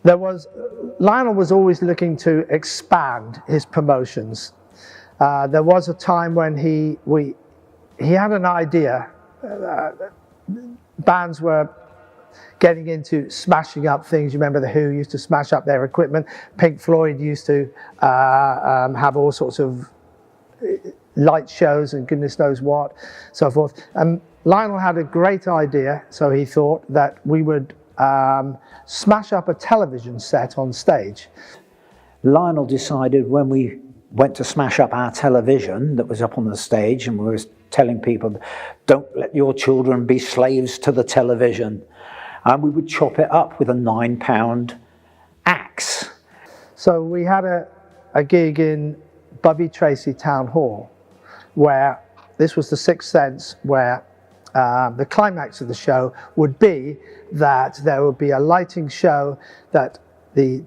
Lionel was always looking to expand his promotions. There was a time when he had an idea. Bands were getting into smashing up things. You remember the Who used to smash up their equipment. Pink Floyd used to have all sorts of light shows and goodness knows what, so forth. And Lionel had a great idea, so he thought that we would smash up a television set on stage. Lionel decided when we went to smash up our television that was up on the stage, and we were telling people, don't let your children be slaves to the television. And we would chop it up with a 9-pound axe. So we had a gig in Bubby Tracy Town Hall, where this was the Sixth Sense, where the climax of the show would be that there would be a lighting show, that the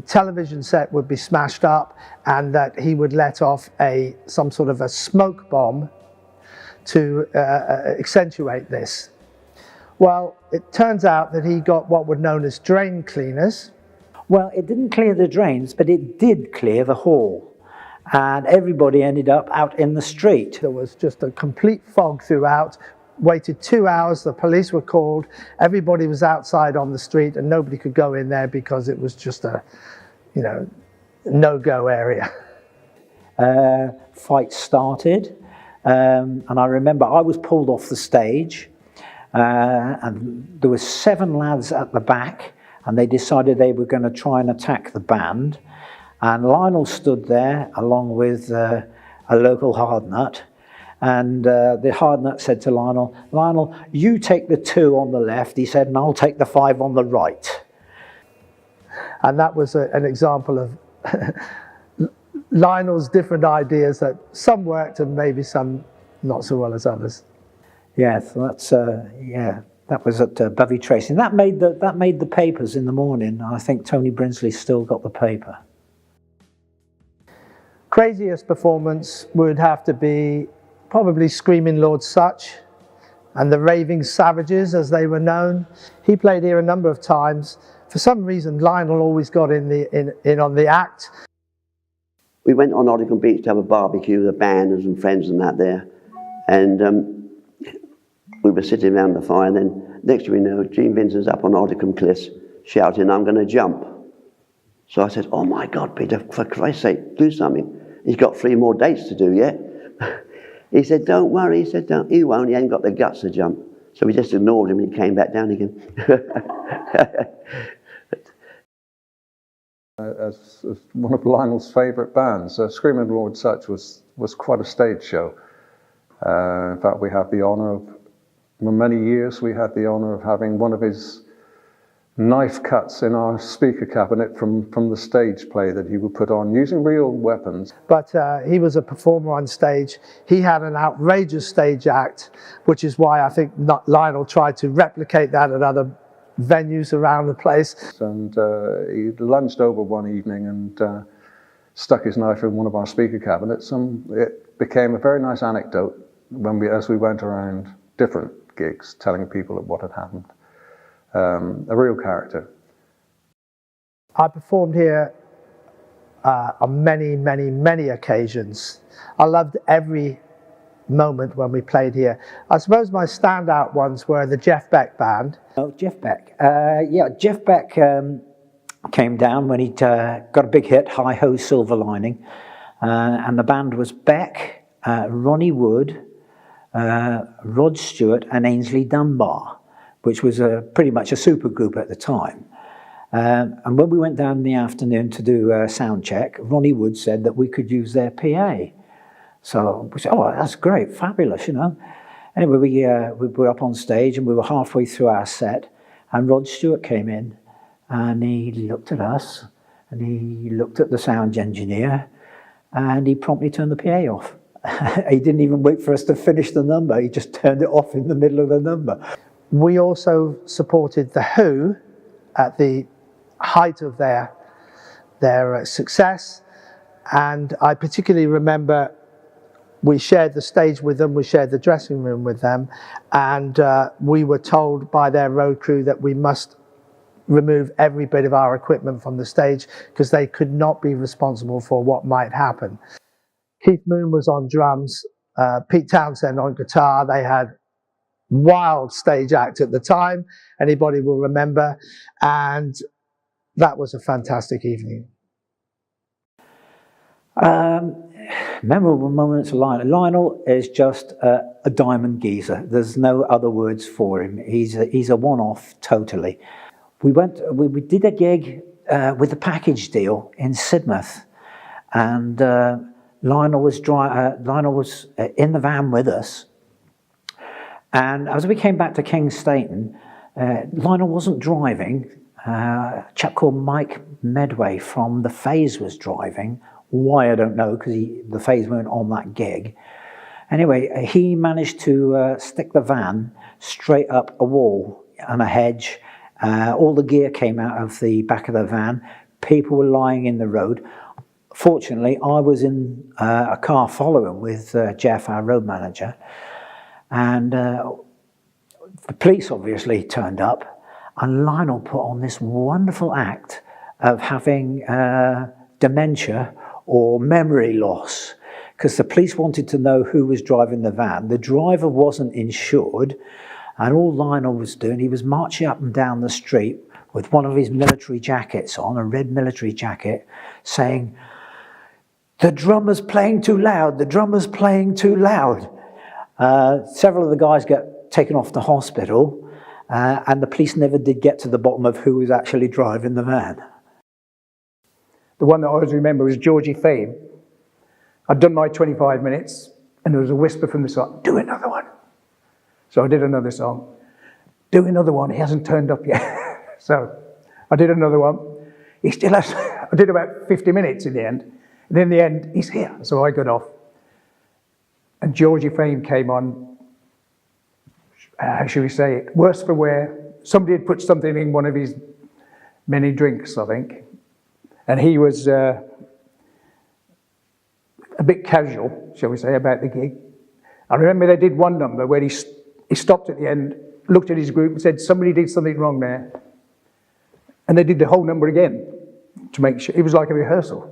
television set would be smashed up, and that he would let off some sort of a smoke bomb to accentuate this. Well, it turns out that he got what were known as drain cleaners. Well, it didn't clear the drains, but it did clear the hall. And everybody ended up out in the street. There was just a complete fog throughout. Waited 2 hours, the police were called, everybody was outside on the street, and nobody could go in there because it was just a, no-go area. Fight started, and I remember I was pulled off the stage, and there were 7 lads at the back, and they decided they were going to try and attack the band. And Lionel stood there along with a local hardnut, and the hardnut said to Lionel, "Lionel, you take the 2 on the left," he said, "and I'll take the 5 on the right." And that was an example of Lionel's different ideas, that some worked and maybe some not so well as others. Yeah, so that's that was at Bubby Tracy, and that made the papers in the morning. I think Tony Brinsley still got the paper. Craziest performance would have to be probably Screaming Lord Sutch and the Raving Savages, as they were known. He played here a number of times. For some reason, Lionel always got in on the act. We went on Oddicombe Beach to have a barbecue with the band and some friends and that there, and we were sitting around the fire, and then next thing we know, Gene Vincent's up on Oddicombe Cliffs shouting, "I'm going to jump." So I said, "Oh my God, Peter, for Christ's sake, do something. He's got 3 more dates to do yet." He said, "Don't worry," he said, "don't, he won't, he ain't got the guts to jump." So we just ignored him and he came back down again. As one of Lionel's favourite bands, Screaming Lord Sutch was quite a stage show. In fact, we had the honour of, for many years, we had the honour of having one of his knife cuts in our speaker cabinet from the stage play that he would put on using real weapons. But he was a performer on stage. He had an outrageous stage act, which is why I think Lionel tried to replicate that at other venues around the place. And he lunged over one evening and stuck his knife in one of our speaker cabinets, and it became a very nice anecdote as we went around different gigs telling people what had happened. A real character. I performed here on many, many, many occasions. I loved every moment when we played here. I suppose my standout ones were the Jeff Beck band. Oh, Jeff Beck. Yeah, Jeff Beck came down when he'd got a big hit, Hi Ho Silver Lining, and the band was Beck, Ronnie Wood, Rod Stewart and Ainsley Dunbar, which was pretty much a super group at the time. And when we went down in the afternoon to do a sound check, Ronnie Wood said that we could use their PA. So we said, "Oh, that's great, fabulous, you know." Anyway, we were up on stage and we were halfway through our set, and Rod Stewart came in and he looked at us and he looked at the sound engineer and he promptly turned the PA off. He didn't even wait for us to finish the number, he just turned it off in the middle of the number. We also supported The Who at the height of their success, and I particularly remember we shared the stage with them, we shared the dressing room with them, and we were told by their road crew that we must remove every bit of our equipment from the stage because they could not be responsible for what might happen. Keith Moon was on drums, Pete Townsend on guitar. They had wild stage act at the time, anybody will remember, and that was a fantastic evening. Memorable moments of Lionel. Lionel is just a diamond geezer. There's no other words for him. He's a one-off totally. We did a gig with a package deal in Sidmouth, and Lionel was in the van with us. And as we came back to King Staton, Lionel wasn't driving. A chap called Mike Medway from the Phase was driving. Why, I don't know, because the Phase weren't on that gig. Anyway, he managed to stick the van straight up a wall and a hedge. All the gear came out of the back of the van. People were lying in the road. Fortunately, I was in a car following with Jeff, our road manager. And the police obviously turned up. And Lionel put on this wonderful act of having dementia or memory loss, because the police wanted to know who was driving the van. The driver wasn't insured, and all Lionel was doing, he was marching up and down the street with one of his military jackets on, a red military jacket, saying, "The drummer's playing too loud, the drummer's playing too loud." Several of the guys got taken off to hospital, and the police never did get to the bottom of who was actually driving the van. The one that I always remember was Georgie Fame. I'd done my 25 minutes, and there was a whisper from the side, "Do another one." So I did another song. "Do another one, he hasn't turned up yet." So I did another one. He still has, I did about 50 minutes in the end. And in the end, he's here. So I got off. And Georgie Fame came on, how should we say it, worse for wear. Somebody had put something in one of his many drinks, I think. And he was a bit casual, shall we say, about the gig. I remember they did one number where he stopped at the end, looked at his group and said, "Somebody did something wrong there." And they did the whole number again to make sure. It was like a rehearsal.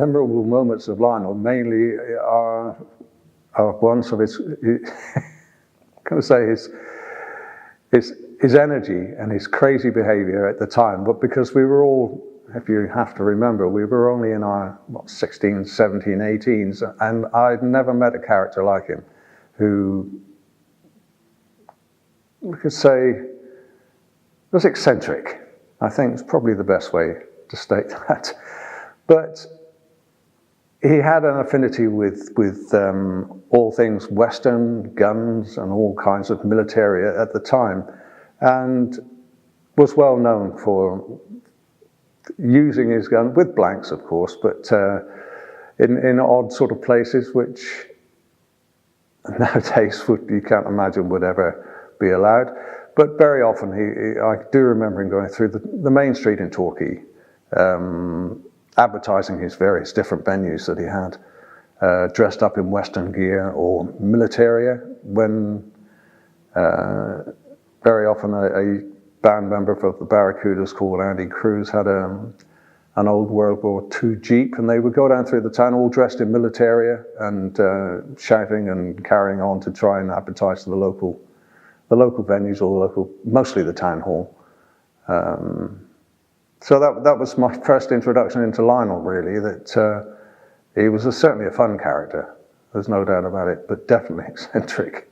Memorable moments of Lionel mainly are ones of his, his energy and his crazy behaviour at the time. But because we were all, if you have to remember, we were only in our 16s, 17, 18s, and I'd never met a character like him who, we could say, was eccentric. I think it's probably the best way to state that. But he had an affinity with all things Western, guns, and all kinds of military at the time, and was well known for using his gun with blanks, of course, but in odd sort of places which nowadays you can't imagine would ever be allowed. But very often, I do remember him going through the main street in Torquay, advertising his various different venues that he had, dressed up in Western gear or militaria, when very often a band member of the Barracudas called Andy Cruz had an old World War II Jeep, and they would go down through the town all dressed in militaria and shouting and carrying on to try and advertise to the local venues, or mostly the town hall. So that was my first introduction into Lionel, really, that he was certainly a fun character, there's no doubt about it, but definitely eccentric.